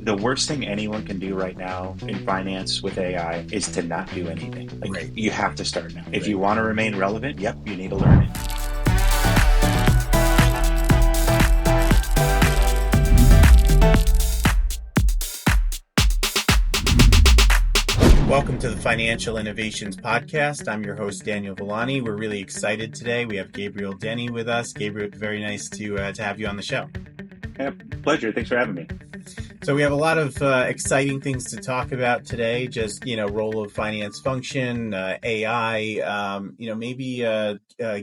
the worst thing anyone can do right now in finance with AI is to not do anything. Like Right, you have to start now. If right. you want to remain relevant, yep, you need to learn it. Welcome to the Financial Innovations Podcast. I'm your host, Daniel Villani. We're really excited today. We have Gabriel Denny with us. Gabriel, very nice to have you on the show. Yeah, pleasure. Thanks for having me. So we have a lot of exciting things to talk about today. Just role of finance function, AI.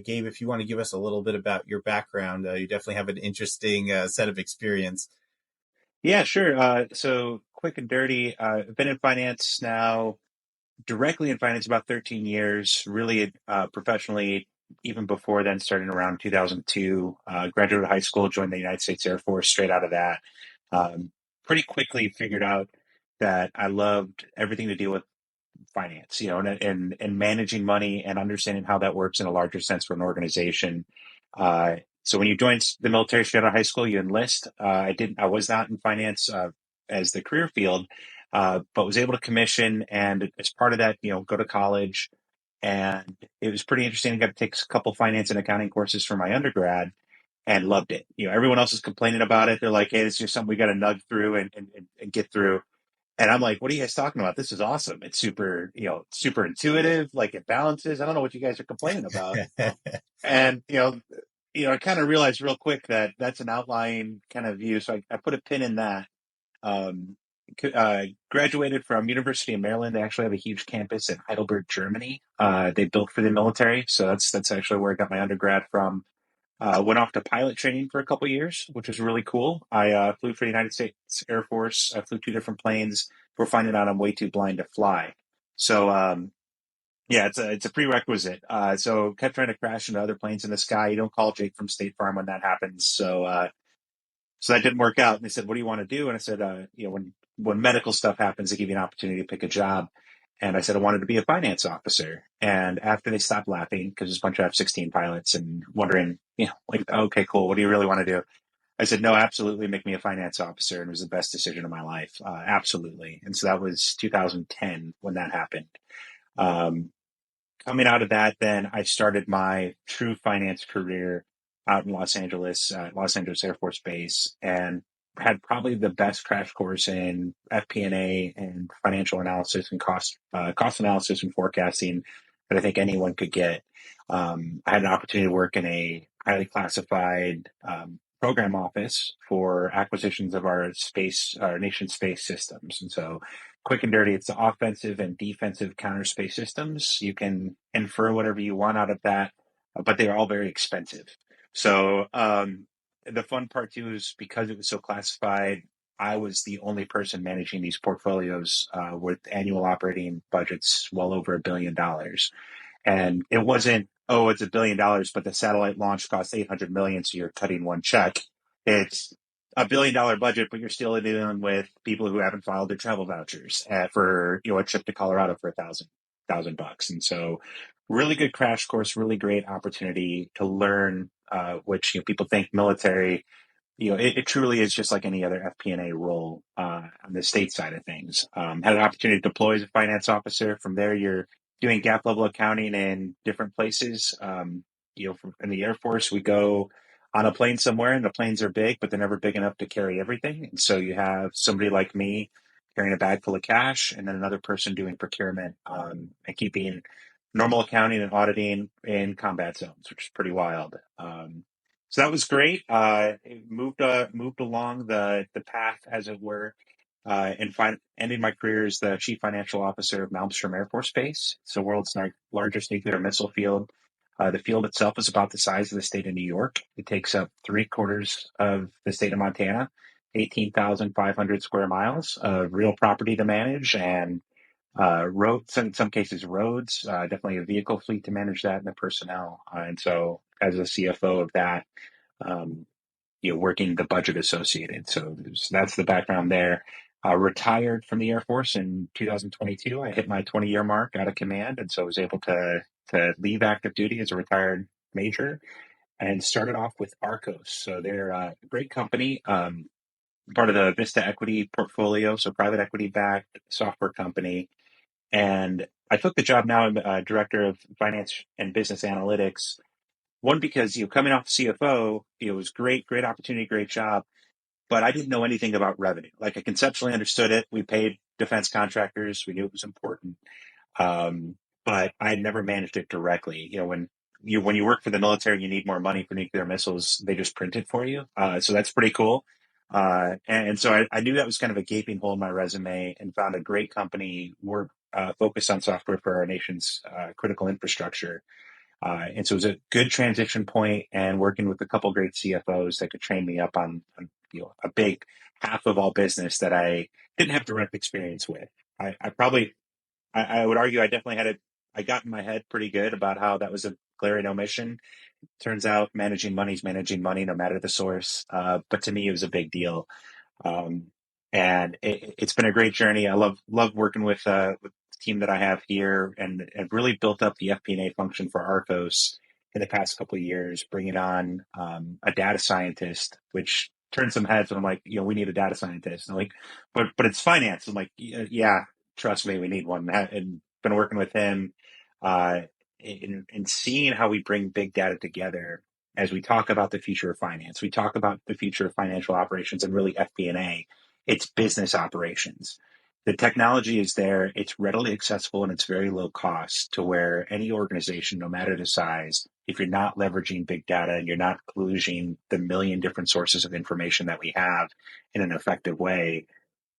Gabe, if you want to give us a little bit about your background, you definitely have an interesting set of experience. Yeah, sure. So quick and dirty. I've been in finance now, directly in finance about 13 years, really professionally, even before then, starting around 2002. Graduated high school, joined the United States Air Force straight out of that. Um, Pretty quickly figured out that I loved everything to do with finance, and managing money and understanding how that works in a larger sense for an organization. So when you join the military straight out of high school, you enlist. I was not in finance as the career field, but was able to commission, and as part of that, go to college. And it was pretty interesting. I got to take a couple finance and accounting courses for my undergrad and loved it. Everyone else is complaining about it. They're like, "Hey, this is just something we got to nug through and get through." And I'm like, what are you guys talking about? This is awesome. It's super, super intuitive. Like it balances. I don't know what you guys are complaining about. And, I kind of realized real quick that that's an outlying kind of view. So I put a pin in that. Um, Graduated from University of Maryland. They actually have a huge campus in Heidelberg, Germany. They built for the military. So that's actually where I got my undergrad from. Went off to pilot training for a couple years, which was really cool. I flew for the United States Air Force. I flew two different planes. We're finding out I'm way too blind to fly. So yeah, it's a prerequisite. So kept trying to crash into other planes in the sky. You don't call Jake from State Farm when that happens. So that didn't work out. And they said, "What do you want to do?" And I said, when medical stuff happens, they give you an opportunity to pick a job. And I said, I wanted to be a finance officer. And after they stopped laughing, because there's a bunch of F-16 pilots and wondering, like, okay, cool. What do you really want to do? I said, no, absolutely make me a finance officer. And it was the best decision of my life. Absolutely. And so that was 2010 when that happened. Um, Coming out of that, then I started my true finance career out in Los Angeles Air Force Base, and had probably the best crash course in FP&A and financial analysis and cost analysis and forecasting that I think anyone could get. I had an opportunity to work in a highly classified program office for acquisitions of our nation's space systems, and so quick and dirty, it's the offensive and defensive counter space systems. You can infer whatever you want out of that, but they're all very expensive. So the fun part too is because it was so classified, I was the only person managing these portfolios with annual operating budgets well over $1 billion. And it wasn't, oh, it's $1 billion, but the satellite launch costs 800 million, so you're cutting one check. It's $1 billion budget, but you're still dealing with people who haven't filed their travel vouchers for a trip to Colorado for thousand bucks. And so, really good crash course, really great opportunity to learn, which people think military. It truly is just like any other FP&A role on the state side of things. Had an opportunity to deploy as a finance officer. From there, you're doing gap level accounting in different places. In the Air Force, we go on a plane somewhere, and the planes are big, but they're never big enough to carry everything. And so you have somebody like me carrying a bag full of cash, and then another person doing procurement and keeping normal accounting and auditing in combat zones, which is pretty wild. So that was great. It moved along the path, as it were, ending my career as the chief financial officer of Malmstrom Air Force Base. It's the world's largest nuclear missile field. The field itself is about the size of the state of New York. It takes up 3/4 of the state of Montana, 18,500 square miles of real property to manage, and roads, in some cases roads, definitely a vehicle fleet to manage that, and the personnel. And so as a CFO of that, um, working the budget associated. So that's the background there. Retired from the Air Force in 2022. I hit my 20-year mark out of command, and so I was able to leave active duty as a retired major and started off with Arcos. So they're a great company. part of the Vista Equity portfolio, so private equity backed software company. And I took the job now. I'm director of finance and business analytics. One, because coming off CFO, it was great opportunity, great job, but I didn't know anything about revenue. Like I conceptually understood it. We paid defense contractors. We knew it was important. Um, but I had never managed it directly. When you work for the military, you need more money for nuclear missiles. They just print it for you. So that's pretty cool. And so I knew that was kind of a gaping hole in my resume, and found a great company focused on software for our nation's critical infrastructure. And so it was a good transition point, and working with a couple great CFOs that could train me up on a big half of all business that I didn't have direct experience with. I would argue I definitely I got in my head pretty good about how that was a glaring omission. Turns out managing money is managing money, no matter the source. But to me, it was a big deal. Um, and it's been a great journey. I love working with the team that I have here, and really built up the FP&A function for Arcos in the past couple of years, bringing on a data scientist, which turned some heads. And I'm like, we need a data scientist. And I'm like, but it's finance. I'm like, yeah, trust me, we need one. And been working with him uh, in seeing how we bring big data together as we talk about the future of finance. We talk about the future of financial operations, and really FP&A. It's business operations. The technology is there, it's readily accessible, and it's very low cost, to where any organization, no matter the size, if you're not leveraging big data and you're not kludging the million different sources of information that we have in an effective way,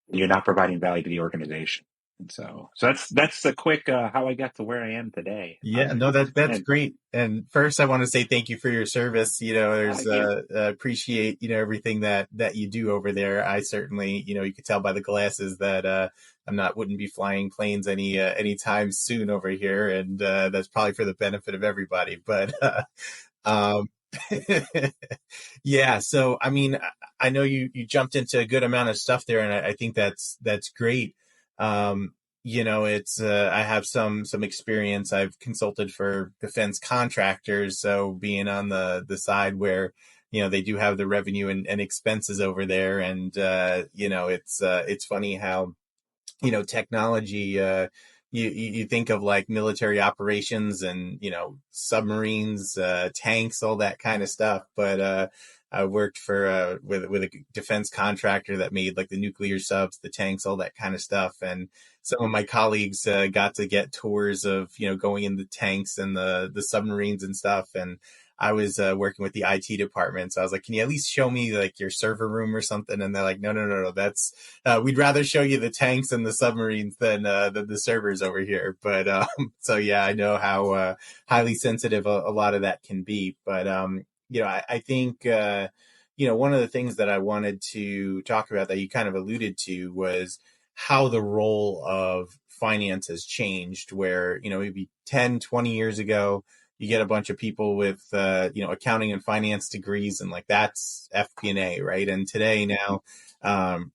you're not providing value to the organization. And so that's the quick how I got to where I am today. Yeah, no, that's And great. And first, I want to say thank you for your service. There's thank you. appreciate everything that you do over there. I certainly, you could tell by the glasses that wouldn't be flying planes anytime soon over here, and that's probably for the benefit of everybody. But um, yeah, so I mean, I know you jumped into a good amount of stuff there, and I think that's great. Um, it's I have some experience. I've consulted for defense contractors, so being on the side where they do have the revenue and expenses over there, and it's funny how technology, you think of like military operations and, submarines, tanks, all that kind of stuff. But, I worked for, with a defense contractor that made like the nuclear subs, the tanks, all that kind of stuff. And some of my colleagues, got to get tours of, going in the tanks and the submarines and stuff. And I was working with the IT department. So I was like, can you at least show me like your server room or something? And they're like, no. That's, we'd rather show you the tanks and the submarines than the servers over here. But so yeah, I know how highly sensitive a lot of that can be. But I think one of the things that I wanted to talk about that you kind of alluded to was how the role of finance has changed. Where maybe 10, 20 years ago, you get a bunch of people with accounting and finance degrees, and like that's FP&A, right? And today now,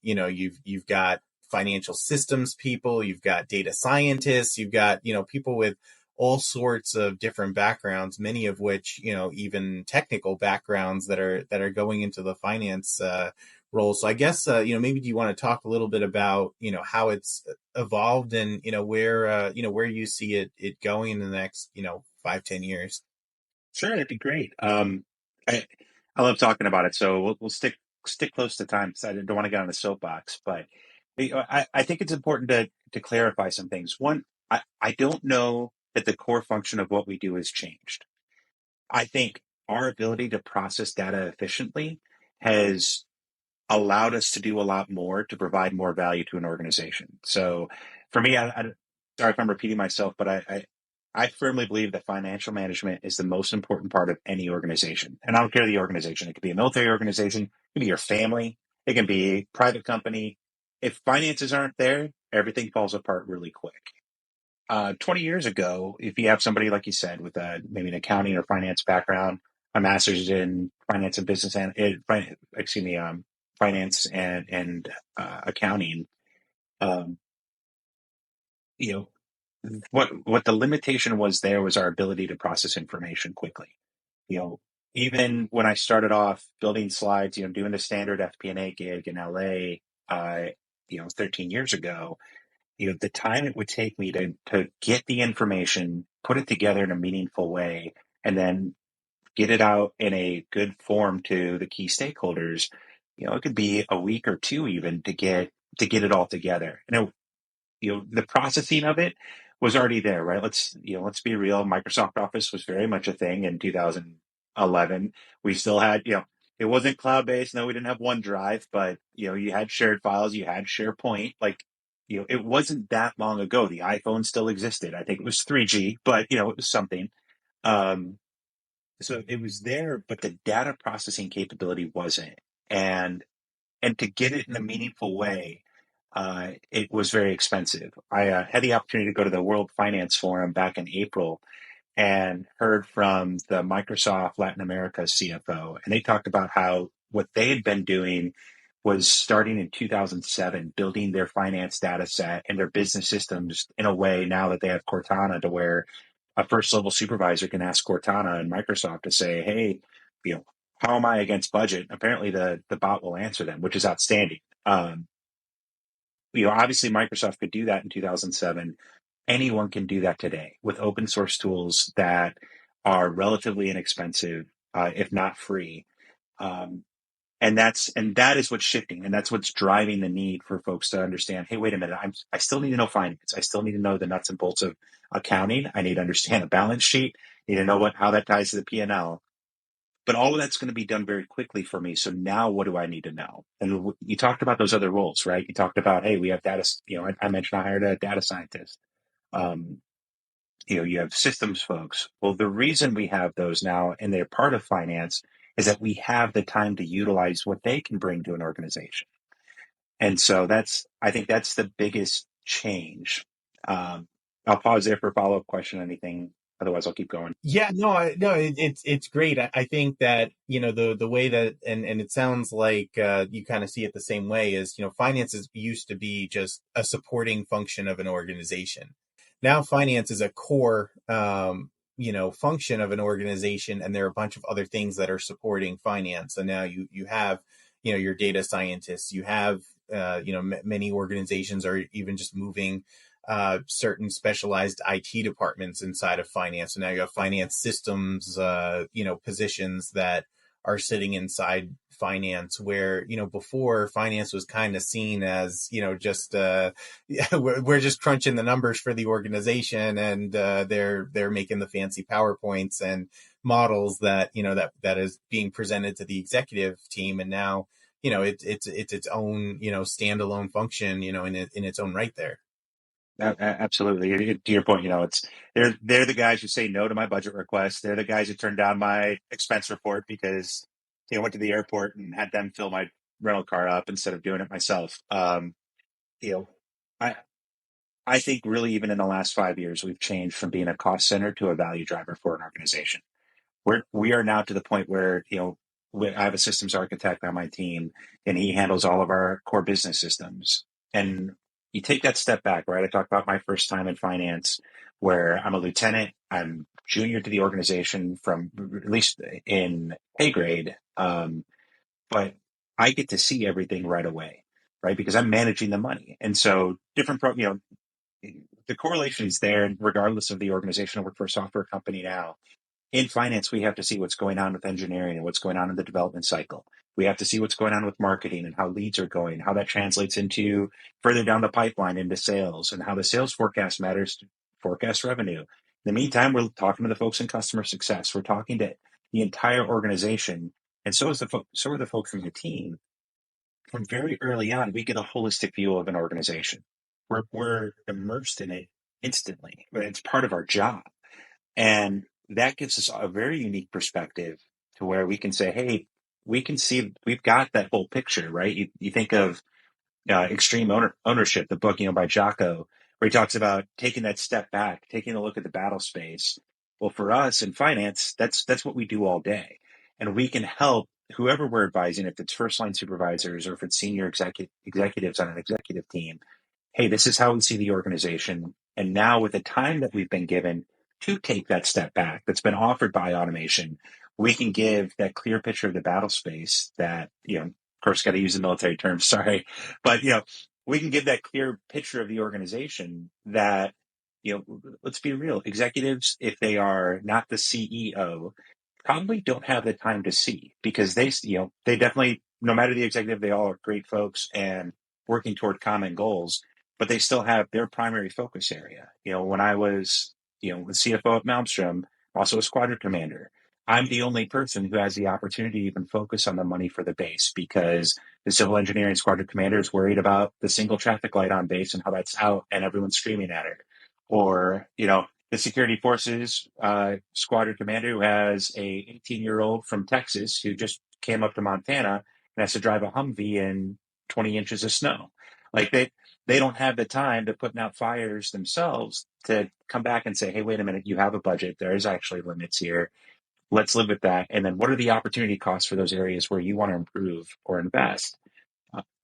you've got financial systems people, you've got data scientists, you've got people with all sorts of different backgrounds, many of which even technical backgrounds that are going into the finance role. So I guess maybe do you want to talk a little bit about how it's evolved, and where you see it going in the next 5-10 years. Sure, that'd be great. I I love talking about it, so we'll stick close to time, because I don't want to get on a soapbox. But I think it's important to clarify some things. One, I don't know that the core function of what we do has changed. I think our ability to process data efficiently has allowed us to do a lot more to provide more value to an organization. So for me, sorry if I'm repeating myself, but I firmly believe that financial management is the most important part of any organization. And I don't care the organization. It could be a military organization, it can be your family, it can be a private company. If finances aren't there, everything falls apart really quick. 20 years ago, if you have somebody, like you said, with maybe an accounting or finance background, a master's in finance and business and excuse me, finance and accounting, um, you know, what the limitation was there was our ability to process information quickly. even when I started off building slides, doing the standard FP&A gig in LA, 13 years ago, the time it would take me to get the information, put it together in a meaningful way, and then get it out in a good form to the key stakeholders, it could be a week or two even to get it all together. The processing of it was already there, right? Let's be real. Microsoft Office was very much a thing in 2011. We still had, it wasn't cloud based. No, we didn't have OneDrive, but you had shared files, you had SharePoint. Like, it wasn't that long ago. The iPhone still existed. I think it was 3G, but it was something. Um, so it was there, but the data processing capability wasn't. And to get it in a meaningful way, it was very expensive. I had the opportunity to go to the World Finance Forum back in April and heard from the Microsoft Latin America CFO, and they talked about how what they had been doing was starting in 2007, building their finance data set and their business systems in a way now that they have Cortana to where a first level supervisor can ask Cortana and Microsoft to say, hey, you know, how am I against budget? Apparently the bot will answer them, which is outstanding. Obviously Microsoft could do that in 2007. Anyone can do that today with open source tools that are relatively inexpensive, if not free. Um, and that is what's shifting, and that's what's driving the need for folks to understand. Hey, wait a minute! I still need to know finance. I still need to know the nuts and bolts of accounting. I need to understand a balance sheet. I need to know how that ties to the P&L. But all of that's going to be done very quickly for me. So now, what do I need to know? And you talked about those other roles, right? You talked about, hey, we have data. I mentioned I hired a data scientist. Um, you have systems folks. Well, the reason we have those now and they're part of finance is that we have the time to utilize what they can bring to an organization. And so I think that's the biggest change. Um, I'll pause there for a follow-up question, anything. Otherwise I'll keep going. Yeah, no, it's great. I think that, the way that, and it sounds like, you kind of see it the same way is, finances used to be just a supporting function of an organization. Now finance is a core, function of an organization, and there are a bunch of other things that are supporting finance. And now you have, your data scientists, you have, many organizations are even just moving certain specialized IT departments inside of finance. And now you have finance systems, positions that are sitting inside finance where, before finance was kind of seen as, just, we're just crunching the numbers for the organization, and they're making the fancy PowerPoints and models that, that is being presented to the executive team. And now, it's its own, standalone function, in its own right there. Absolutely. To your point, they're the guys who say no to my budget request. They're the guys who turn down my expense report because went to the airport and had them fill my rental car up instead of doing it myself. You know, I I think really even in the last 5 years, we've changed from being a cost center to a value driver for an organization. We are now to the point where I have a systems architect on my team, and he handles all of our core business systems. And you take that step back, right? I talked about my first time in finance, where I'm a lieutenant, I'm junior to the organization from at least in pay grade, but I get to see everything right away, right? Because I'm managing the money, and so the correlation is there, regardless of the organization. I work for a software company now. In finance, we have to see what's going on with engineering and what's going on in the development cycle. We have to see what's going on with marketing and how leads are going, how that translates into further down the pipeline into sales, and how the sales forecast matters to forecast revenue. In the meantime, we're talking to the folks in customer success. We're talking to the entire organization, and so are the folks in the team. From very early on, we get a holistic view of an organization. We're immersed in it instantly, but it's part of our job. And that gives us a very unique perspective to where we can say, hey, we can see we've got that whole picture, right? You think of Extreme Ownership, the book, by Jocko, where he talks about taking that step back, taking a look at the battle space. Well, for us in finance, that's what we do all day. And we can help whoever we're advising, if it's first line supervisors or if it's senior executives on an executive team. Hey, this is how we see the organization. And now with the time that we've been given to take that step back that's been offered by automation, we can give that clear picture of the battle space that, of course, got to use the military terms, sorry, but, we can give that clear picture of the organization that, let's be real, executives, if they are not the CEO, probably don't have the time to see because they definitely, no matter the executive, they all are great folks and working toward common goals, but they still have their primary focus area. When I was, the CFO at Malmstrom, also a squadron commander, I'm the only person who has the opportunity to even focus on the money for the base because the civil engineering squadron commander is worried about the single traffic light on base and how that's out and everyone's screaming at her. Or, the security forces squadron commander who has a 18-year-old from Texas who just came up to Montana and has to drive a Humvee in 20 inches of snow. Like they don't have the time to putting out fires themselves to come back and say, hey, wait a minute, you have a budget. There is actually limits here. Let's live with that. And then what are the opportunity costs for those areas where you want to improve or invest?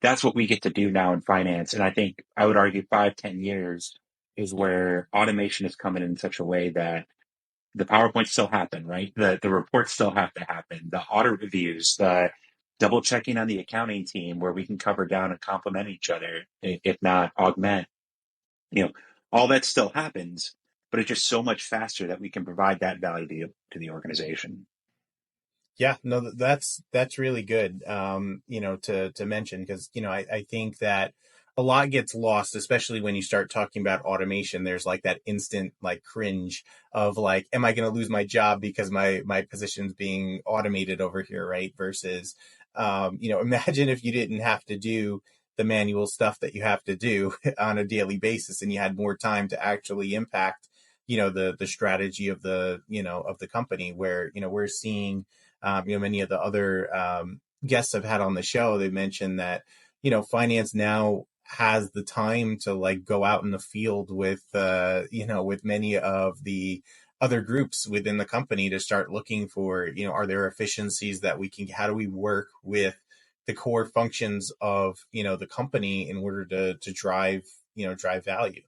That's what we get to do now in finance. And I think I would argue 5, 10 years is where automation is coming in such a way that the PowerPoints still happen, right? The reports still have to happen. The audit reviews, the double checking on the accounting team where we can cover down and complement each other, if not augment, you know, all that still happens, but it's just so much faster that we can provide that value to the organization. Yeah, no, that's really good. To mention because I think that a lot gets lost, especially when you start talking about automation. There's like that instant like cringe of like, am I going to lose my job because my position's being automated over here, right? Versus, imagine if you didn't have to do the manual stuff that you have to do on a daily basis, and you had more time to actually impact, the strategy of the company. Where we're seeing many of the other guests I've had on the show, they mentioned that, finance now has the time to like go out in the field with, with many of the other groups within the company to start looking for, are there efficiencies that how do we work with the core functions of, the company in order to drive value.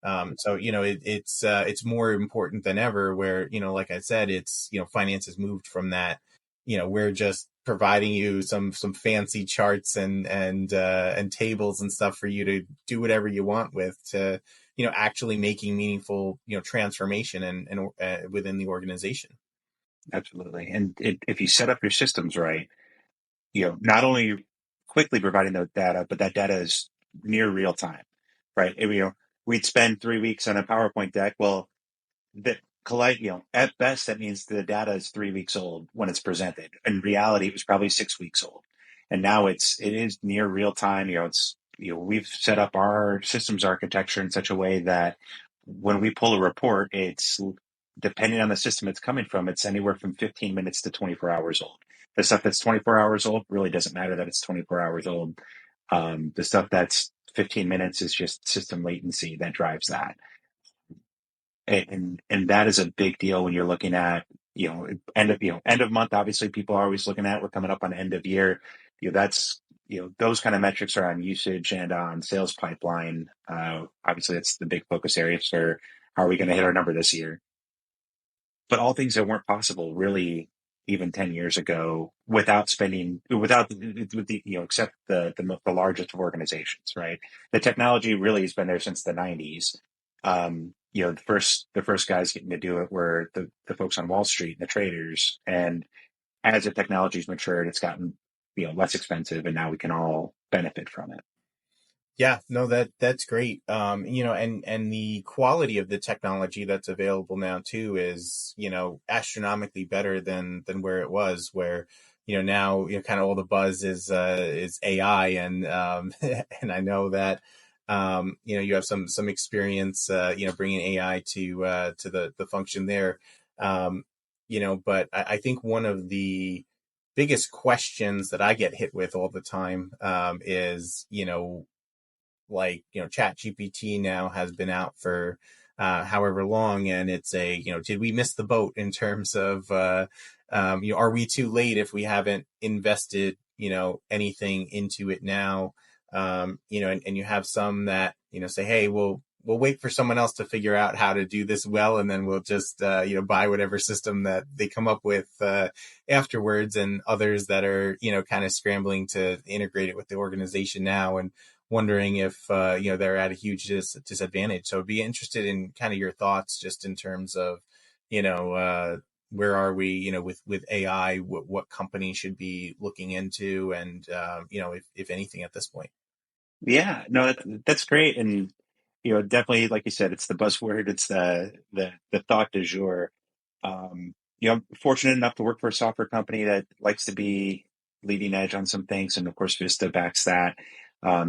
So it's more important than ever. Where like I said, it's finance has moved from that. We're just providing you some fancy charts and tables and stuff for you to do whatever you want with, to actually making meaningful transformation and within the organization. Absolutely. And if you set up your systems right, not only quickly providing the data, but that data is near real time, right? We'd spend 3 weeks on a PowerPoint deck. Well, that collide, at best, that means the data is 3 weeks old when it's presented. In reality, it was probably 6 weeks old. And now it is near real time. We've set up our systems architecture in such a way that when we pull a report, it's depending on the system it's coming from, it's anywhere from 15 minutes to 24 hours old. The stuff that's 24 hours old really doesn't matter that it's 24 hours old. The stuff that's 15 minutes is just system latency that drives that. And that is a big deal when you're looking at, end of month. Obviously, people are always looking at, we're coming up on end of year. That's, those kind of metrics are on usage and on sales pipeline. Obviously, that's the big focus areas for how are we going to hit our number this year. But all things that weren't possible really even 10 years ago without with the, except the largest of organizations, right? The technology really has been there since the 90s. The first guys getting to do it were the folks on Wall Street and the traders. And as the technology's matured, it's gotten, less expensive, and now we can all benefit from it. Yeah, no, that's great. And the quality of the technology that's available now too is, astronomically better than where it was. Where, now, kind of all the buzz is AI, and and I know that, you have some experience, bringing AI to the function there. But I think one of the biggest questions that I get hit with all the time, is, like, Chat GPT now has been out for however long, and it's did we miss the boat in terms of are we too late if we haven't invested anything into it now? And you have some that say, hey, well, we'll wait for someone else to figure out how to do this well, and then we'll just buy whatever system that they come up with afterwards. And others that are kind of scrambling to integrate it with the organization now and wondering if they're at a huge disadvantage. So I'd be interested in kind of your thoughts just in terms of where are we, with AI, what companies should be looking into, and if anything at this point. Yeah, no, that's great. And, definitely, like you said, it's the buzzword. It's the thought du jour. I'm fortunate enough to work for a software company that likes to be leading edge on some things. And of course, Vista backs that.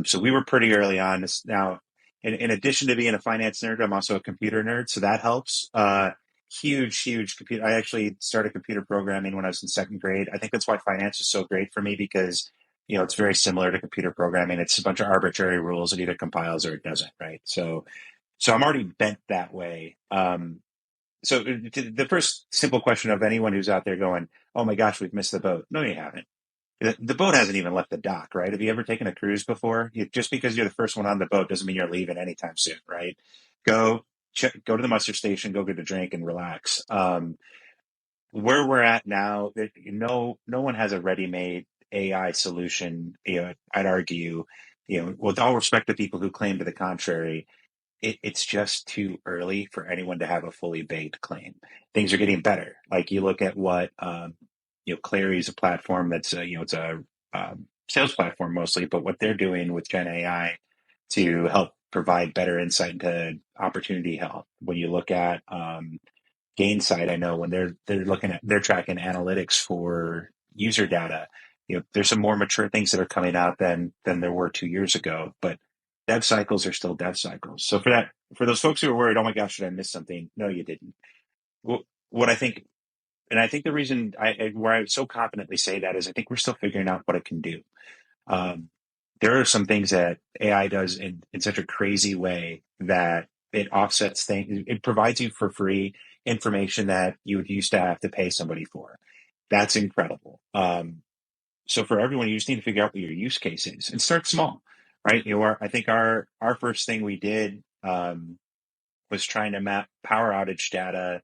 So we were pretty early on. Now, in addition to being a finance nerd, I'm also a computer nerd. So that helps. Huge computer. I actually started computer programming when I was in second grade. I think that's why finance is so great for me because, it's very similar to computer programming. It's a bunch of arbitrary rules. It either compiles or it doesn't, right? So I'm already bent that way. So the first simple question of anyone who's out there going, "Oh my gosh, we've missed the boat." No, you haven't. The boat hasn't even left the dock, right? Have you ever taken a cruise before? Just because you're the first one on the boat doesn't mean you're leaving anytime soon, right? Go go to the muster station, go get a drink and relax. Where we're at now, no one has a ready-made AI solution. I'd argue, with all respect to people who claim to the contrary, it's just too early for anyone to have a fully baked claim. Things are getting better. Like you look at what, Clary is a platform that's, it's a sales platform mostly, but what they're doing with Gen AI to help provide better insight into opportunity health. When you look at Gainsight, I know when they're tracking analytics for user data, there's some more mature things that are coming out than there were 2 years ago, but dev cycles are still dev cycles. So for those folks who are worried, oh my gosh, did I miss something? No, you didn't. What I think, and I think the reason where I so confidently say that is I think we're still figuring out what it can do. Um, there are some things that AI does in such a crazy way that it offsets things. It provides you for free information that you would used to have to pay somebody for. That's incredible. So for everyone, you just need to figure out what your use case is and start small, right? I think our first thing we did was trying to map power outage data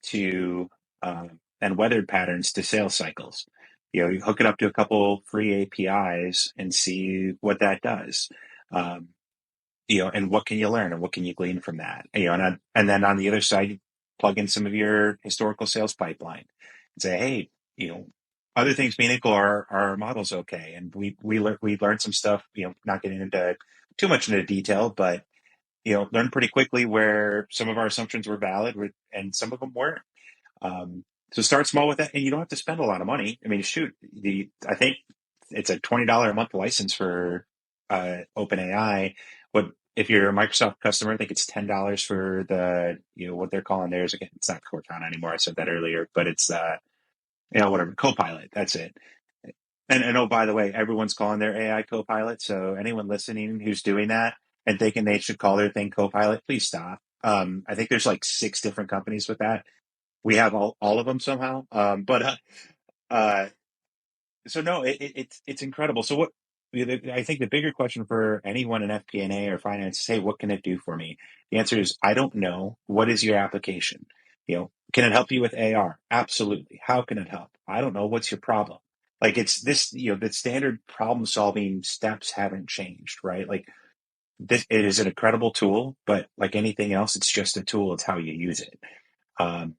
to and weather patterns to sales cycles. You hook it up to a couple free APIs and see what that does. Um, and what can you learn and what can you glean from that? And then on the other side, you plug in some of your historical sales pipeline and say, hey, other things being equal, our model's okay. And we learned some stuff, not getting into too much into detail, but learned pretty quickly where some of our assumptions were valid and some of them weren't. So start small with that, and you don't have to spend a lot of money. I mean, shoot, I think it's a $20 a month license for OpenAI. What if you're a Microsoft customer? I think it's $10 for the what they're calling theirs. Again, it's not Cortana anymore. I said that earlier, but it's whatever Copilot. That's it. And oh, by the way, everyone's calling their AI Copilot. So anyone listening who's doing that and thinking they should call their thing Copilot, please stop. I think there's like 6 different companies with that. We have all of them somehow. But uh, so no, it's incredible. So I think the bigger question for anyone in FP&A or finance is, hey, what can it do for me? The answer is, I don't know. What is your application? Can it help you with AR? Absolutely. How can it help? I don't know. What's your problem? Like it's this, the standard problem solving steps haven't changed, right? Like it is an incredible tool, but like anything else, it's just a tool. It's how you use it. Um,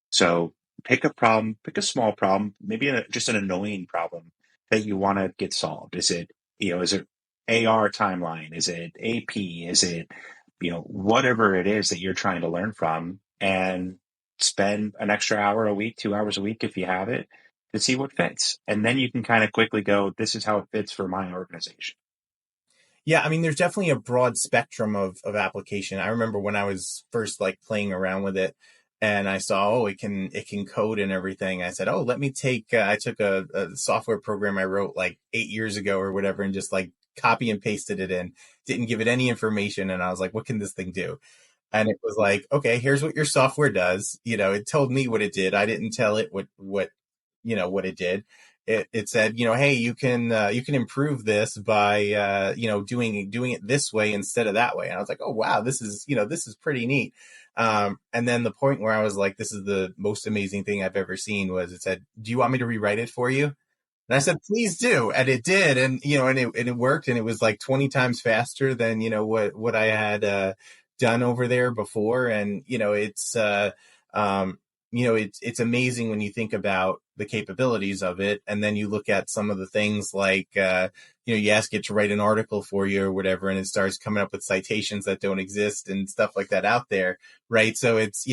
so pick a problem, pick a small problem, maybe just an annoying problem that you want to get solved. Is it AR timeline? Is it AP? Is it, whatever it is that you're trying to learn from, and spend an extra hour a week, 2 hours a week if you have it, to see what fits. And then you can kind of quickly go, this is how it fits for my organization. Yeah, I mean, there's definitely a broad spectrum of application. I remember when I was first like playing around with it, and I saw, oh, it can code and everything. I said, oh, let me take. I took a software program I wrote like 8 years ago or whatever, and just like copy and pasted it in. Didn't give it any information, and I was like, what can this thing do? And it was like, okay, here's what your software does. It told me what it did. I didn't tell it what it did. it said, hey, you can improve this by doing it this way instead of that way. And I was like, oh wow, this is pretty neat. And then the point where I was like, this is the most amazing thing I've ever seen was it said, do you want me to rewrite it for you? And I said, please do. And it did. And, and it worked. And it was like 20 times faster than, what I had, done over there before. And, um, it's amazing when you think about the capabilities of it. And then you look at some of the things like, you ask it to write an article for you or whatever, and it starts coming up with citations that don't exist and stuff like that out there. Right. So it's,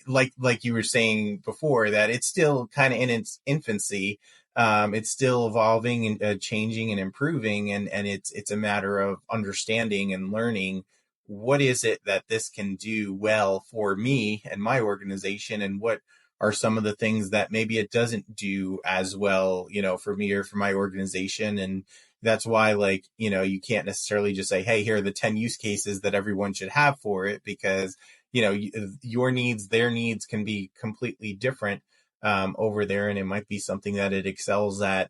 like you were saying before, that it's still kind of in its infancy. It's still evolving and changing and improving, and it's a matter of understanding and learning what is it that this can do well for me and my organization, and what are some of the things that maybe it doesn't do as well, for me or for my organization. And that's why, like, you can't necessarily just say, hey, here are the 10 use cases that everyone should have for it, because your needs, their needs can be completely different over there, and it might be something that it excels at,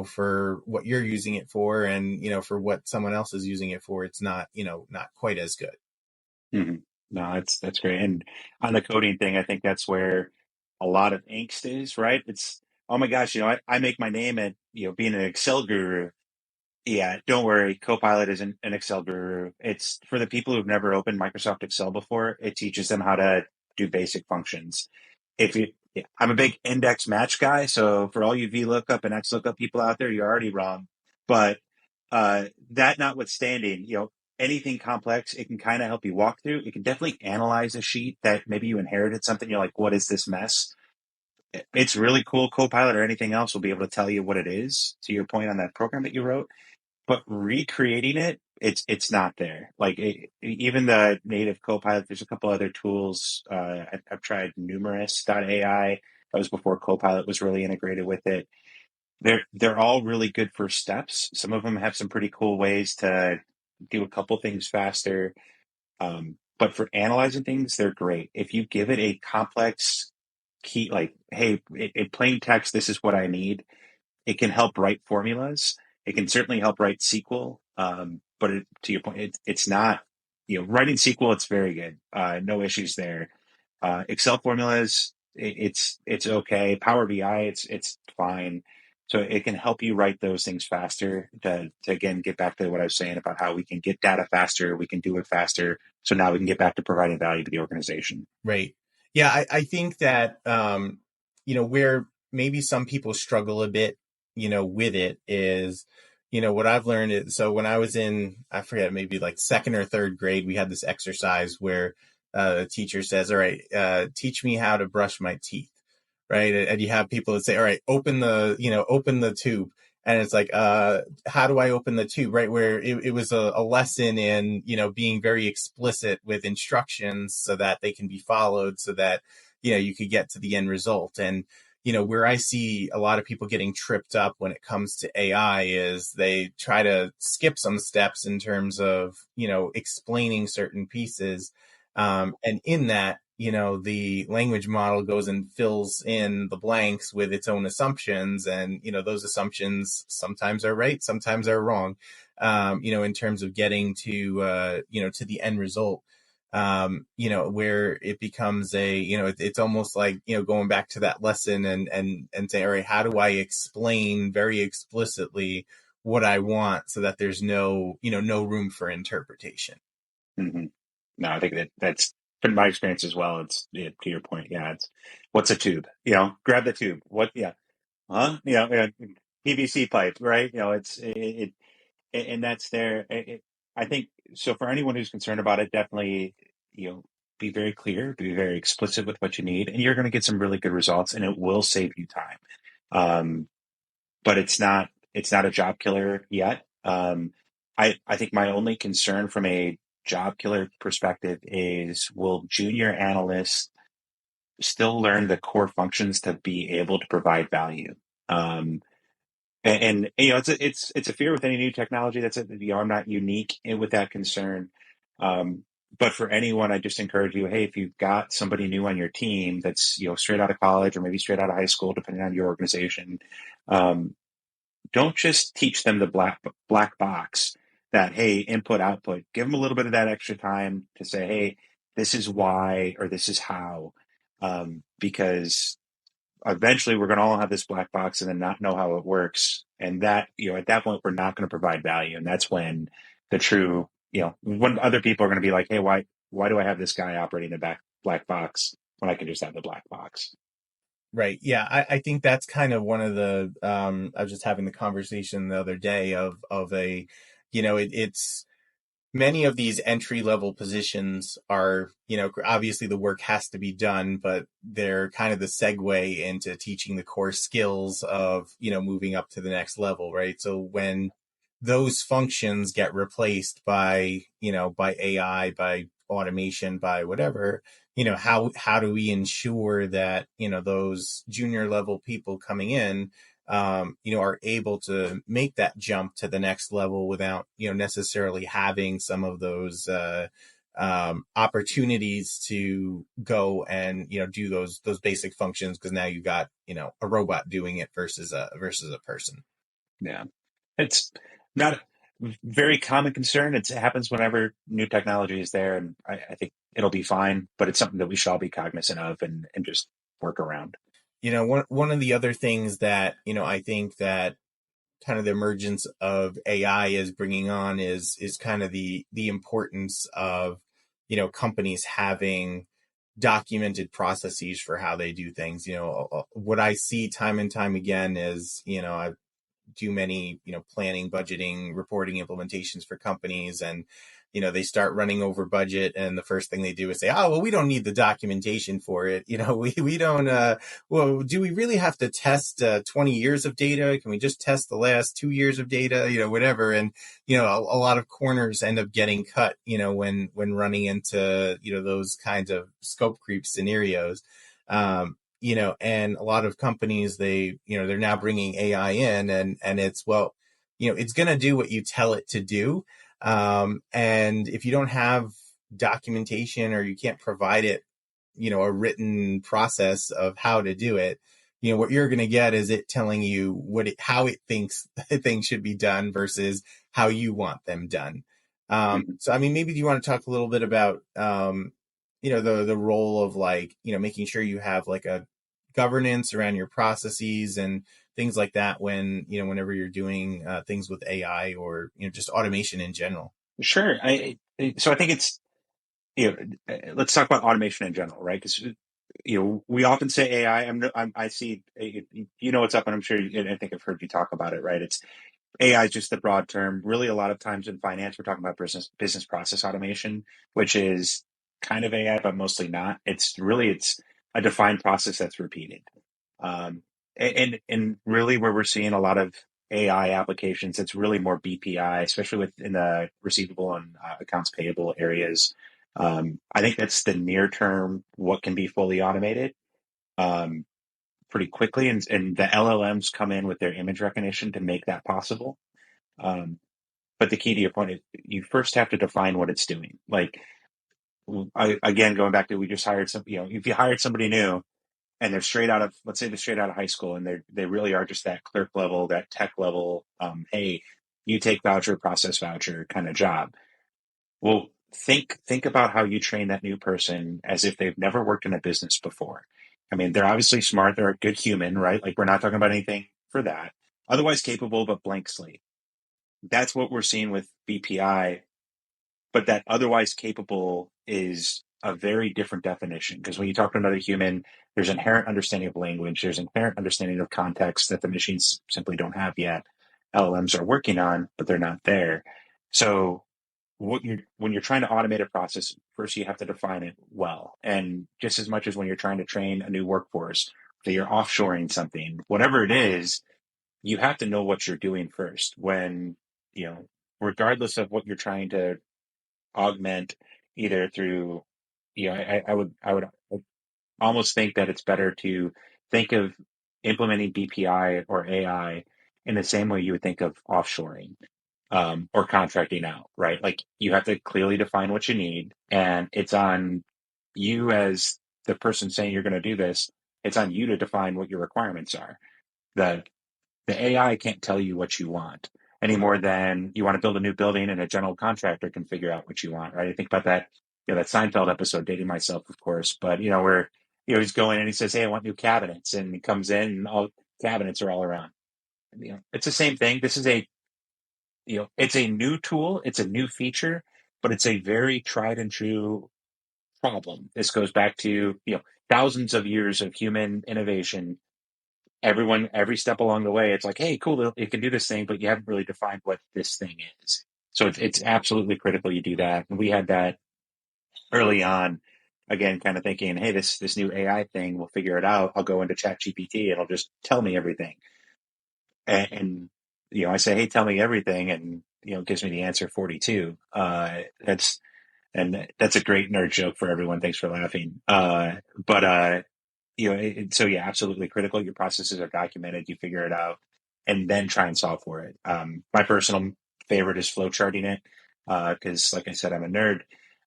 for what you're using it for, and for what someone else is using it for, it's not, not quite as good. hmm No, that's great. And on the coding thing, I think that's where a lot of angst is, right? It's, oh my gosh, I make my name at, being an Excel guru. Yeah, don't worry. Copilot isn't an Excel guru. It's for the people who've never opened Microsoft Excel before. It teaches them how to do basic functions. If you, yeah, I'm a big index match guy, so for all you VLOOKUP and XLOOKUP people out there, you're already wrong. But that notwithstanding, anything complex, it can kind of help you walk through. It can definitely analyze a sheet that maybe you inherited something. You're like, what is this mess? It's really cool. Copilot or anything else will be able to tell you what it is. To your point on that program that you wrote, but recreating it, it's not there. Like even the native Copilot, there's a couple other tools. I've tried numerous.ai. That was before Copilot was really integrated with it. They're all really good first steps. Some of them have some pretty cool ways to do a couple things faster. But for analyzing things, they're great. If you give it a complex key, like, hey, in plain text, this is what I need, it can help write formulas. It can certainly help write SQL. But to your point, it's not, writing SQL, it's very good. No issues there. Excel formulas, it's okay. Power BI, it's fine. So it can help you write those things faster to again get back to what I was saying about how we can get data faster, we can do it faster. So now we can get back to providing value to the organization. Right. Yeah, I think that where maybe some people struggle a bit, with it is, what I've learned is, so when I was in, I forget, maybe like second or third grade, we had this exercise where the teacher says, all right, teach me how to brush my teeth. Right. And you have people that say, all right, open the tube. And it's like, how do I open the tube? Right. Where it was a lesson in, being very explicit with instructions so that they can be followed, so that, you could get to the end result. And, where I see a lot of people getting tripped up when it comes to AI is they try to skip some steps in terms of, explaining certain pieces. And in that, the language model goes and fills in the blanks with its own assumptions. And, those assumptions sometimes are right, sometimes are wrong, in terms of getting to, to the end result. Where it becomes it's almost like, going back to that lesson and say, all right, how do I explain very explicitly what I want so that there's no room for interpretation? Mm-hmm. No, I think that's been my experience as well. It's, yeah, to your point. Yeah. It's, what's a tube? Grab the tube. What? Yeah. Huh? PVC pipe, right? And that's there. I think so. For anyone who's concerned about it, definitely, be very clear, be very explicit with what you need, and you're going to get some really good results, and it will save you time. Um, but it's not a job killer yet. I think my only concern from a job killer perspective is, will junior analysts still learn the core functions to be able to provide value? And it's a fear with any new technology. I'm not unique with that concern. But for anyone, I just encourage you, hey, if you've got somebody new on your team that's, straight out of college or maybe straight out of high school, depending on your organization, um, don't just teach them the black box that, hey, input output. Give them a little bit of that extra time to say, hey, this is why or this is how, because eventually we're going to all have this black box and then not know how it works. And that, at that point, we're not going to provide value. And that's when the true, when other people are going to be like, hey, why do I have this guy operating the black box when I can just have the black box? Right. Yeah. I think that's kind of one of the, I was just having the conversation the other day of a, it's many of these entry level positions are, obviously the work has to be done, but they're kind of the segue into teaching the core skills of, moving up to the next level. Right. So when those functions get replaced by, by AI, by automation, by whatever, how do we ensure that, those junior level people coming in, are able to make that jump to the next level without, necessarily having some of those opportunities to go and, do those basic functions because now you got, a robot doing it versus a person. Yeah. It's not a very common concern. It happens whenever new technology is there. And I think it'll be fine, but it's something that we should all be cognizant of and just work around. One of the other things that, I think that kind of the emergence of AI is bringing on is kind of the importance of, companies having documented processes for how they do things. What I see time and time again is, I do many, planning, budgeting, reporting implementations for companies, and they start running over budget, and the first thing they do is say, oh, well, we don't need the documentation for it. We don't, well, do we really have to test 20 years of data? Can we just test the last 2 years of data, whatever? And, a lot of corners end up getting cut, when running into, those kinds of scope creep scenarios. And a lot of companies, they're now bringing AI in, and it's, well, it's going to do what you tell it to do. And if you don't have documentation or you can't provide it, a written process of how to do it, what you're going to get is it telling you how it thinks things should be done versus how you want them done. Mhm. So, I mean, maybe do you want to talk a little bit about, the role of, like, making sure you have like a governance around your processes and things like that when, whenever you're doing things with AI or, just automation in general. Sure. So I think it's, let's talk about automation in general, right? Because, we often say AI. I see, what's up, and I'm sure, I think I've heard you talk about it, right? It's AI is just the broad term. Really, a lot of times in finance, we're talking about business process automation, which is kind of AI, but mostly not. It's a defined process that's repeated. Um, and really where we're seeing a lot of AI applications, it's really more BPI, especially within the receivable and accounts payable areas. I think that's the near term, what can be fully automated um, pretty quickly. And the LLMs come in with their image recognition to make that possible. Um, but the key to your point is you first have to define what it's doing. Like, again, going back to, we just hired if you hired somebody new, and they're straight out of, let's say they're straight out of high school, and they really are just that clerk level, that tech level, hey, you take voucher, process voucher kind of job. Well, think about how you train that new person as if they've never worked in a business before. I mean, they're obviously smart, they're a good human, right? Like, we're not talking about anything for that. Otherwise capable, but blank slate. That's what we're seeing with BPI, but that otherwise capable is a very different definition, because when you talk to another human, there's inherent understanding of language, there's inherent understanding of context that the machines simply don't have yet. LLMs are working on, but they're not there. So when you're trying to automate a process, first you have to define it well. And just as much as when you're trying to train a new workforce, that you're offshoring something, whatever it is, you have to know what you're doing first. When, you know, regardless of what you're trying to augment, either through, I would almost think that it's better to think of implementing BPI or AI in the same way you would think of offshoring. or contracting out, right? Like you have to clearly define what you need, and it's on you as the person saying you're going to do this. It's on you to define what your requirements are. The the AI can't tell you what you want any more than you want to build a new building and a general contractor can figure out what you want, right? I think about that, that Seinfeld episode, dating myself, of course, but where he's going and he says, "Hey, I want new cabinets," and he comes in and all cabinets are all around. It's the same thing. This is it's a new tool, it's a new feature, but it's a very tried and true problem. This goes back to thousands of years of human innovation. Everyone, every step along the way, it's like, hey, cool, it can do this thing, but you haven't really defined what this thing is. So it's absolutely critical you do that. And we had that early on, again, kind of thinking, hey, this new AI thing, we'll figure it out. I'll go into ChatGPT, it'll just tell me everything. And I say, hey, tell me everything, and it gives me the answer 42. That's a great nerd joke for everyone. Thanks for laughing. But so yeah, absolutely critical. Your processes are documented. You figure it out, and then try and solve for it. My personal favorite is flowcharting it because, like I said, I'm a nerd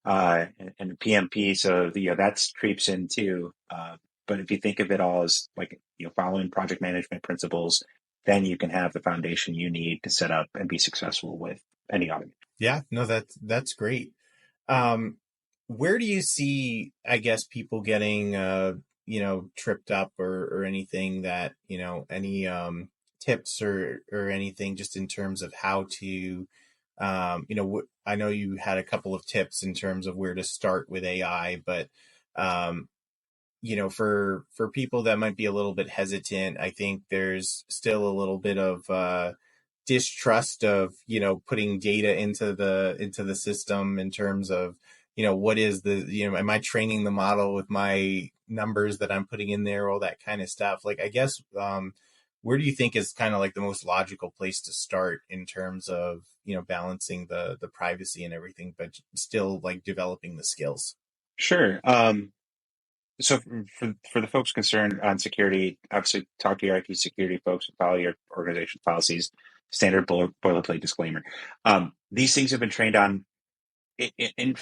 and PMP, so that creeps in too. But if you think of it all as like following project management principles, then you can have the foundation you need to set up and be successful with any automation. Yeah, no, that's great. Where do you see, I guess, people getting, tripped up or anything that, any, tips or anything just in terms of how to, I know you had a couple of tips in terms of where to start with AI, but, for people that might be a little bit hesitant, I think there's still a little bit of, distrust of putting data into the system in terms of what is the am I training the model with my numbers that I'm putting in there, all that kind of stuff. Like, I guess where do you think is kind of like the most logical place to start in terms of balancing the privacy and everything, but still like developing the skills? Sure. So for the folks concerned on security, obviously talk to your IT security folks and follow your organization's policies. Standard boilerplate disclaimer. These things have been trained on in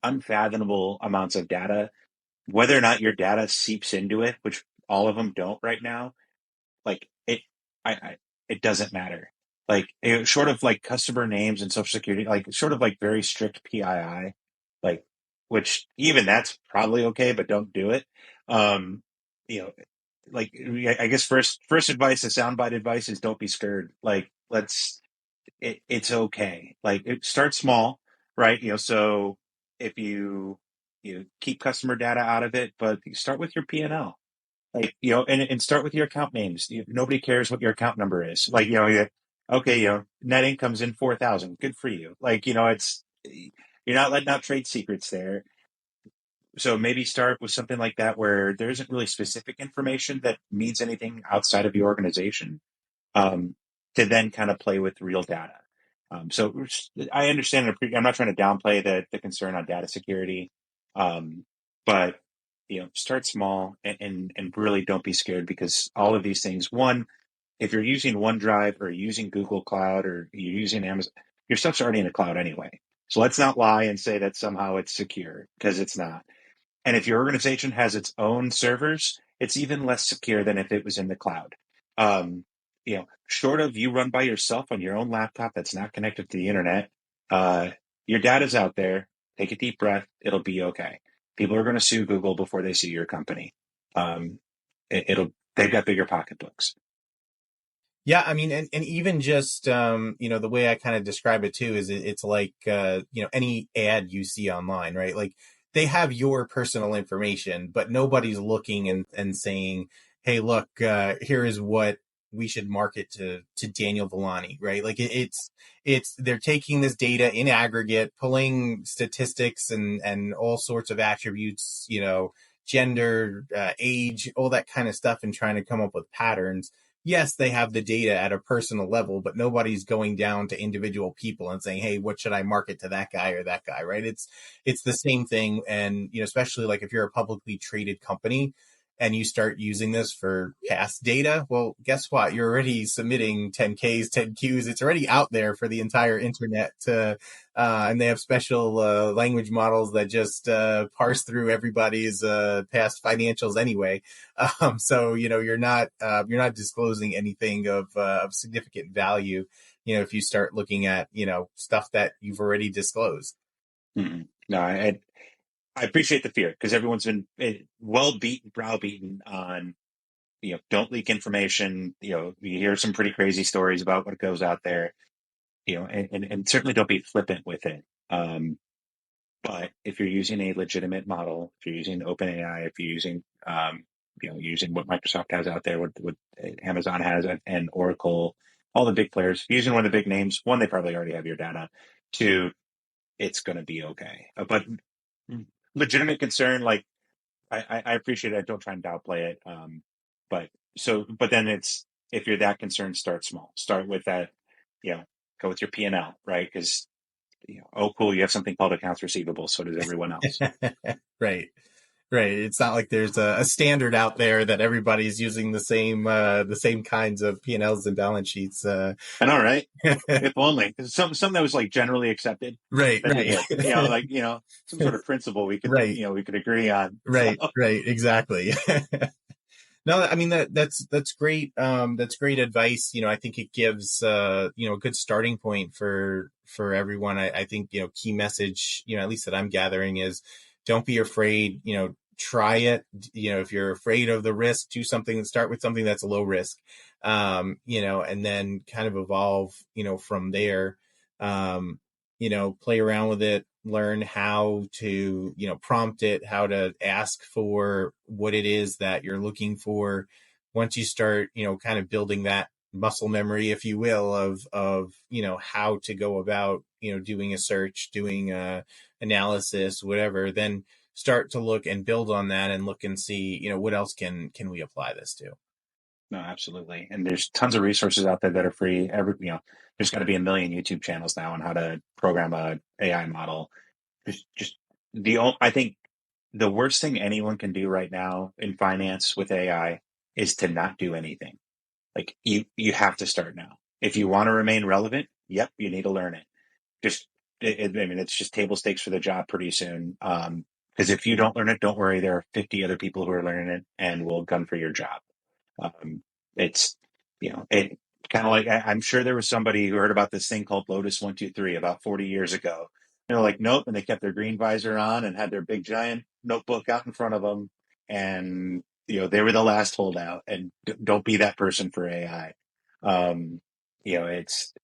unfathomable amounts of data. Whether or not your data seeps into it, which all of them don't right now, like it doesn't matter. Like short of like customer names and social security, like sort of like very strict PII, like which even that's probably okay, but don't do it. Um, you know, like I guess first advice, a soundbite advice is don't be scared. Like it's okay. Like it starts small, right? So if you keep customer data out of it, but you start with your P&L. Like, and start with your account names. Nobody cares what your account number is. Like, okay, net income's in 4,000. Good for you. Like, you're not letting out trade secrets there. So maybe start with something like that where there isn't really specific information that means anything outside of your organization, um, to then kind of play with real data. So I understand. I'm not trying to downplay the concern on data security, but start small and really don't be scared because all of these things. One, if you're using OneDrive or using Google Cloud or you're using Amazon, your stuff's already in the cloud anyway. So let's not lie and say that somehow it's secure because it's not. And if your organization has its own servers, it's even less secure than if it was in the cloud. Short of you run by yourself on your own laptop that's not connected to the internet, your data's out there. Take a deep breath. It'll be okay. People are going to sue Google before they sue your company. They've got bigger pocketbooks. Yeah, I mean, and even just the way I kind of describe it too is it's like any ad you see online, right? Like they have your personal information, but nobody's looking and saying, "Hey, look, here is what we should market to Daniel Villani," right? Like it's they're taking this data in aggregate, pulling statistics and all sorts of attributes, gender, age, all that kind of stuff, and trying to come up with patterns. Yes, they have the data at a personal level, but nobody's going down to individual people and saying, "Hey, what should I market to that guy or that guy?" Right? It's the same thing, and especially like if you're a publicly traded company, and you start using this for past data, well, guess what? You're already submitting 10Ks, 10Qs. It's already out there for the entire internet to, and they have special language models that just parse through everybody's past financials anyway. So you're not disclosing anything of significant value. If you start looking at stuff that you've already disclosed. Mm-hmm. No, I appreciate the fear, because everyone's been browbeaten on, don't leak information. You hear some pretty crazy stories about what goes out there, and certainly don't be flippant with it. But if you're using a legitimate model, if you're using OpenAI, if you're using, using what Microsoft has out there, what Amazon has, and Oracle, all the big players, using one of the big names, one, they probably already have your data. Two, it's going to be okay. But legitimate concern, like, I appreciate it. I don't try and downplay it. But then if you're that concerned, start small. Start with that, go with your P&L, right? Because, oh, cool, you have something called accounts receivable. So does everyone else. Right. Right. It's not like there's a standard out there that everybody's using the same kinds of P&Ls and balance sheets. I know, right? If only some that was like generally accepted. Right. That'd be Right. good. Some sort of principle Right. we could agree on. So. Right. Right. Exactly. No, I mean that's great. That's great advice. I think it gives a good starting point for everyone. I think key message at least that I'm gathering is don't be afraid. Try it. If you're afraid of the risk, do something. Start with something that's low risk. And then kind of evolve. From there. Play around with it, learn how to prompt it, how to ask for what it is that you're looking for. Once you start kind of building that muscle memory, if you will, of how to go about doing a search, doing a analysis, whatever, then start to look and build on that and look and see what else can we apply this to. No, absolutely. And there's tons of resources out there that are free. There's got to be a million YouTube channels now on how to program a AI model. Just I think the worst thing anyone can do right now in finance with AI is to not do anything. Like, you have to start now. If you want to remain relevant, yep, you need to learn it. It's just table stakes for the job pretty soon. Because if you don't learn it, don't worry, there are 50 other people who are learning it and will gun for your job. It's, it kind of like, I'm sure there was somebody who heard about this thing called Lotus 123 about 40 years ago. They're like, nope. And they kept their green visor on and had their big giant notebook out in front of them. And, they were the last holdout, and don't be that person for AI. Um, this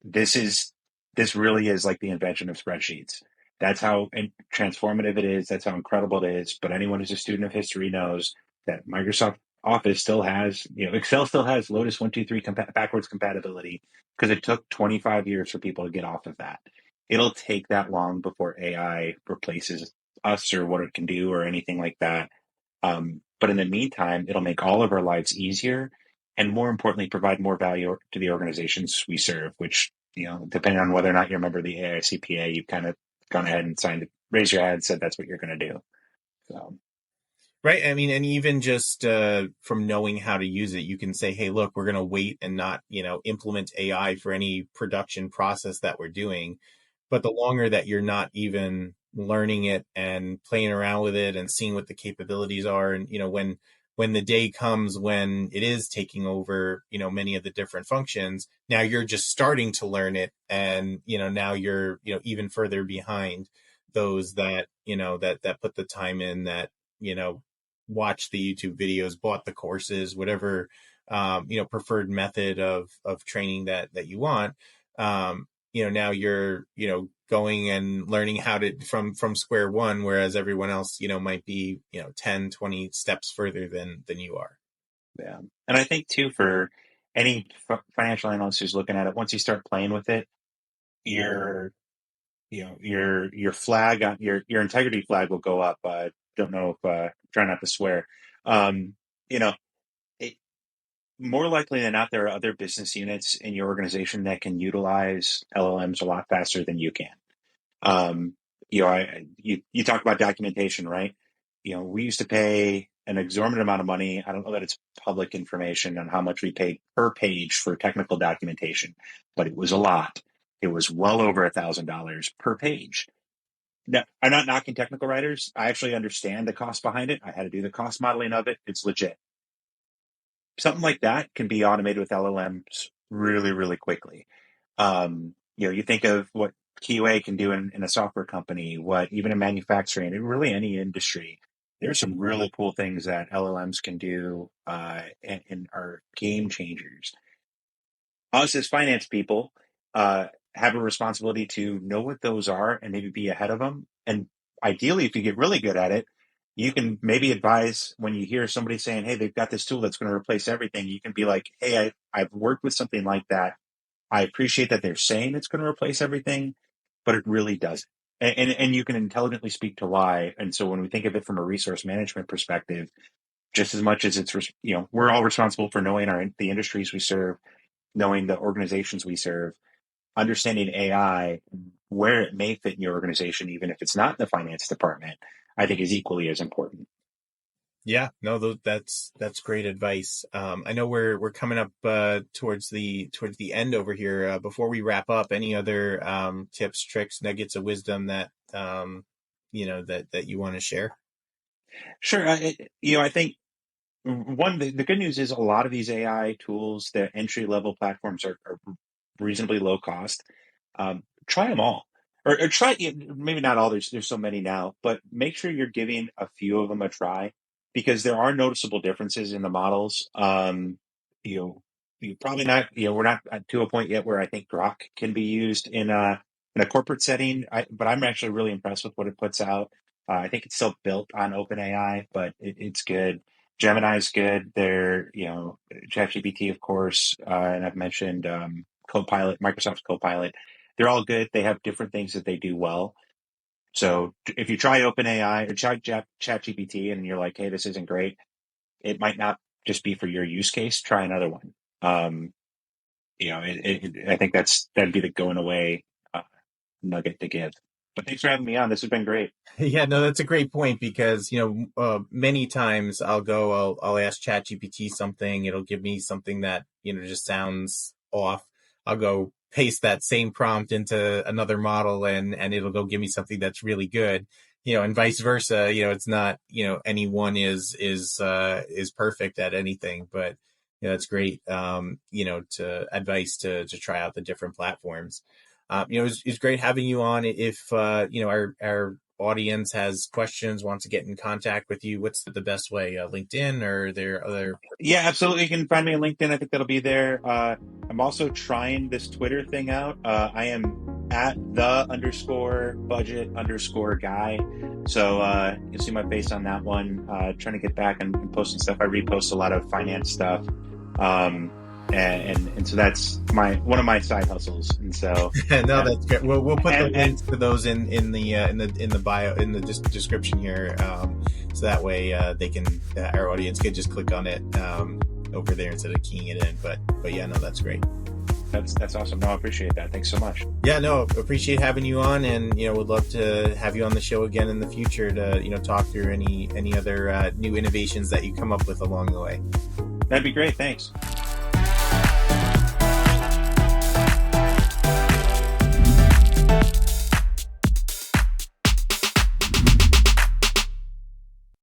really is like the invention of spreadsheets. That's how transformative it is. That's how incredible it is. But anyone who's a student of history knows that Microsoft Office still has, Excel still has Lotus 123 backwards compatibility, because it took 25 years for people to get off of that. It'll take that long before AI replaces us or what it can do or anything like that. But in the meantime, it'll make all of our lives easier, and more importantly, provide more value to the organizations we serve, which, depending on whether or not you're a member of the AICPA, you've kind of gone ahead and raised your hand, said that's what you're going to do. So. Right. I mean, and even just from knowing how to use it, you can say, hey, look, we're going to wait and not, implement AI for any production process that we're doing. But the longer that you're not even learning it and playing around with it and seeing what the capabilities are, and, when the day comes when it is taking over, many of the different functions, now you're just starting to learn it. And, now you're, even further behind those that, that put the time in, that, watch the YouTube videos, bought the courses, whatever, preferred method of training that you want. Now you're, going and learning how to from square one, whereas everyone else, might be, 10, 20 steps further than you are. Yeah. And I think too, for any financial analyst who's looking at it, once you start playing with it, your, your flag on your integrity flag will go up. Don't know if, try not to swear. Um, you know, it, More likely than not, there are other business units in your organization that can utilize LLMs a lot faster than you can. You talk about documentation, right? We used to pay an exorbitant amount of money. I don't know that it's public information on how much we paid per page for technical documentation, but it was a lot. It was well over $1,000 per page. Now, I'm not knocking technical writers. I actually understand the cost behind it. I had to do the cost modeling of it. It's legit. Something like that can be automated with LLMs really, really quickly. You think of what QA can do in a software company, what even in manufacturing, and really any industry. There's some really cool things that LLMs can do and are game changers. Us as finance people have a responsibility to know what those are and maybe be ahead of them. And ideally, if you get really good at it, you can maybe advise when you hear somebody saying, hey, they've got this tool that's going to replace everything. You can be like, hey, I've worked with something like that. I appreciate that they're saying it's going to replace everything, but it really doesn't. And you can intelligently speak to why. And so when we think of it from a resource management perspective, just as much as it's, we're all responsible for knowing the industries we serve, knowing the organizations we serve, understanding AI, where it may fit in your organization, even if it's not in the finance department, I think is equally as important. Yeah, no, that's great advice. I know we're coming up towards the end over here. Before we wrap up, any other tips, tricks, nuggets of wisdom that that you want to share? Sure. I think the good news is a lot of these AI tools, the entry level platforms are reasonably low cost. Try them all, or try maybe not all. There's so many now, but make sure you're giving a few of them a try because there are noticeable differences in the models. You know, you probably not. We're not to a point yet where I think Grok can be used in a corporate setting. But I'm actually really impressed with what it puts out. I think it's still built on OpenAI, but it's good. Gemini is good. ChatGPT, of course, and I've mentioned Copilot, Microsoft's Copilot. They're all good. They have different things that they do well. So if you try OpenAI or try ChatGPT and you're like, hey, this isn't great, it might not just be for your use case. Try another one. I think that'd be the going away nugget to give. But thanks for having me on. This has been great. Yeah, no, that's a great point because, many times I'll ask ChatGPT something. It'll give me something that, just sounds off. I'll go paste that same prompt into another model and it'll go give me something that's really good, and vice versa. It's not, anyone is perfect at anything, but, it's great, to advice to try out the different platforms. It's great having you on. If, our audience has questions, wants to get in contact with you, what's the best way? LinkedIn, or are there other? Yeah, absolutely. You can find me on LinkedIn. I think that'll be there. I'm also trying this Twitter thing out. I am at _budget_guy. So you'll see my face on that one. Trying to get back and posting stuff. I repost a lot of finance stuff. And so that's one of my side hustles. And so no, that's great. We'll put the links to those in the bio, in the description here, so that way they can our audience can just click on it over there instead of keying it in. But yeah, no, that's great. That's awesome. No, I appreciate that. Thanks so much. Yeah, no, appreciate having you on, and would love to have you on the show again in the future to talk through any other new innovations that you come up with along the way. That'd be great. Thanks.